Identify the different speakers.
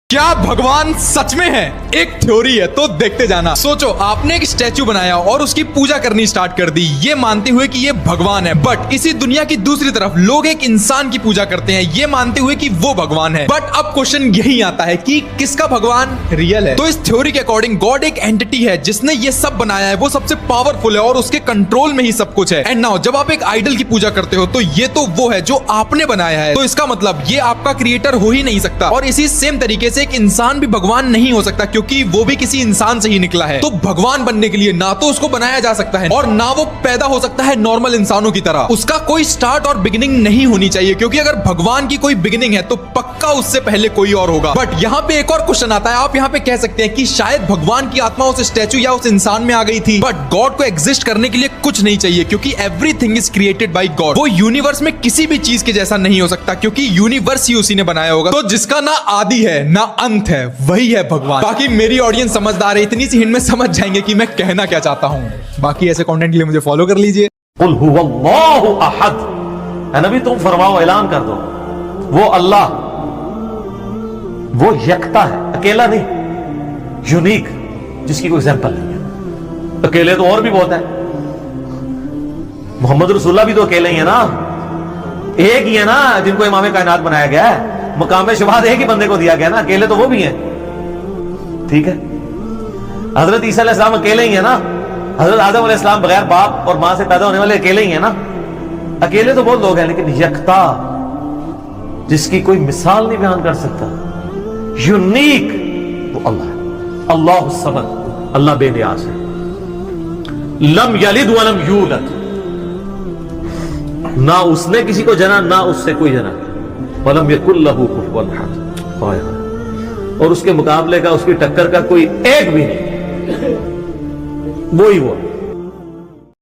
Speaker 1: क्या भगवान सच में है? एक थ्योरी है तो देखते जाना। सोचो आपने एक स्टैचू बनाया और उसकी पूजा करनी स्टार्ट कर दी, ये मानते हुए कि ये भगवान है। बट इसी दुनिया की दूसरी तरफ लोग एक इंसान की पूजा करते हैं, ये मानते हुए कि वो भगवान है। बट अब क्वेश्चन यही आता है कि किसका भगवान रियल है? तो इस थ्योरी के अकॉर्डिंग गॉड एक एंटिटी है जिसने ये सब बनाया है, वो सबसे पावरफुल है और उसके कंट्रोल में ही सब कुछ है। एंड नाउ जब आप एक आइडल की पूजा करते हो तो ये तो वो है जो आपने बनाया है, तो इसका मतलब ये आपका क्रिएटर हो ही नहीं सकता। और इसी सेम तरीके से एक इंसान भी भगवान नहीं हो सकता क्योंकि वो भी किसी इंसान से ही निकला है। तो भगवान बनने के लिए ना तो उसको बनाया जा सकता है और ना वो पैदा हो सकता है नॉर्मल इंसानों की तरह। उसका कोई स्टार्ट और बिगिनिंग नहीं होनी चाहिए, क्योंकि अगर भगवान की कोई बिगिनिंग है तो पक्का उससे पहले कोई और होगा। बट यहाँ पे एक और क्वेश्चन आता है। आप यहाँ पे कह सकते हैं कि शायद भगवान की आत्मा उस स्टैचू या उस इंसान में आ गई थी। बट गॉड को एग्जिस्ट करने के लिए कुछ नहीं चाहिए, क्योंकि everything is created by God. वो यूनिवर्स में किसी भी चीज के जैसा नहीं हो सकता, क्योंकि यूनिवर्स ही उसी ने बनाया होगा। तो जिसका ना आदि है ना अंत है, वही है भगवान। बाकी मेरी ऑडियंस समझदार है, इतनी सी हिंट में समझ जाएंगे कि मैं कहना क्या चाहता हूँ। बाकी ऐसे कंटेंट के लिए मुझे फॉलो कर लीजिए।
Speaker 2: कुल हुवल्लाहु अहद है नबी, तुम फरमाओ, ऐलान कर दो, वो अल्लाह, वो यकता है, अकेला नहीं, यूनिक, जिसकी कोई एग्जांपल नहीं है। अकेले तो और भी बहुत है, मोहम्मद रसूलुल्लाह भी तो अकेले ही है ना, एक ही है ना जिनको इमाम कायनात बनाया गया है। मकाम शबाद एक ही बंदे को दिया गया ना, अकेले तो वो भी हैं। ठीक है, हजरत ईसा अलैहिस्सलाम अकेले ही है ना, हजरत आदम अलैहिस्सलाम बगैर बाप और मां से पैदा होने वाले अकेले ही है ना। अकेले तो बहुत लोग हैं, लेकिन यकता, जिसकी कोई मिसाल नहीं बयान कर सकता, यूनिक, वो अल्लाह है। अल्लाह समद, अल्लाह बेनियाज है। लम यलिद वलम यूलद, ना उसने किसी को जना ना उससे कोई जना। वलम यकुल लहू कुफुवन अहद, और उसके मुकाबले का, उसकी टक्कर का कोई एक भी नहीं, वो ही वो।